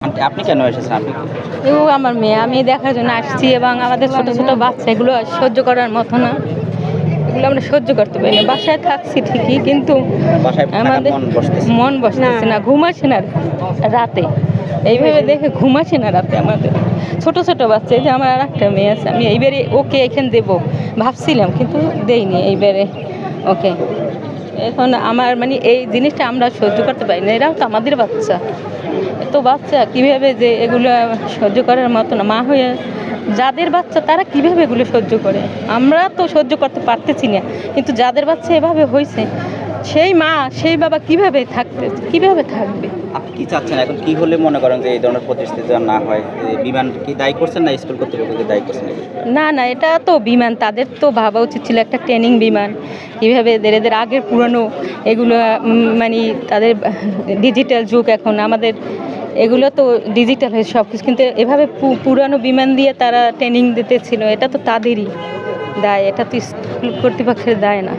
আপনি কেন এসেছেন? আপনি ও আমার মেয়ে, আমি দেখার জন্য আসছি এবং আমাদের ছোট ছোট বাচ্চা এগুলো সহ্য করার মতো না। এগুলো আমরা সহ্য করতে পারি না। বাসায় থাকছি ঠিকই, কিন্তু বাসায় থাকার আমাদের মন বসতেছে। মন বসতেছে না, ঘুমাচ্ছে না রাতে। এইভাবে দেখে ঘুমাচ্ছে না রাতে আমাদের ছোট ছোট বাচ্চা। এই যে আমার আর একটা মেয়ে আছে, আমি এইবারে ওকে এখানে দেবো ভাবছিলাম, কিন্তু দেইনি এইবারে ওকে। এখন আমার মানে এই জিনিসটা আমরা সহ্য করতে পারি না। এরাও তো আমাদের বাচ্চা, এত বাচ্চা কীভাবে যে এগুলো সহ্য করার মতো না। মা হয়ে যাদের বাচ্চা তারা কীভাবে এগুলো সহ্য করে, আমরা তো সহ্য করতে পারতেছি না, কিন্তু যাদের বাচ্চা এভাবে হয়েছে, সেই মা সেই বাবা কীভাবে থাকবে। আপনি কি চাচ্ছেন এখন? কি হলে মনে করেন যে এই ধরনের পরিস্থিতি আর না হয়? বিমান কি দায়ী করছেন না স্কুল কর্তৃপক্ষকে দায়ী করছেন? না না, এটা তো বিমান, তাদের তো ভাবা উচিত ছিল একটা ট্রেনিং বিমান কীভাবে এদের আগের পুরনো এগুলো মানে তাদের ডিজিটাল যুগ এখন আমাদের, এগুলো তো ডিজিটাল হয়েছে সব কিছু, কিন্তু এভাবে পুরানো বিমান দিয়ে তারা ট্রেনিং দিতেছিল, এটা তো তাদেরই দায়, এটা তো স্কুল কর্তৃপক্ষের দায় না।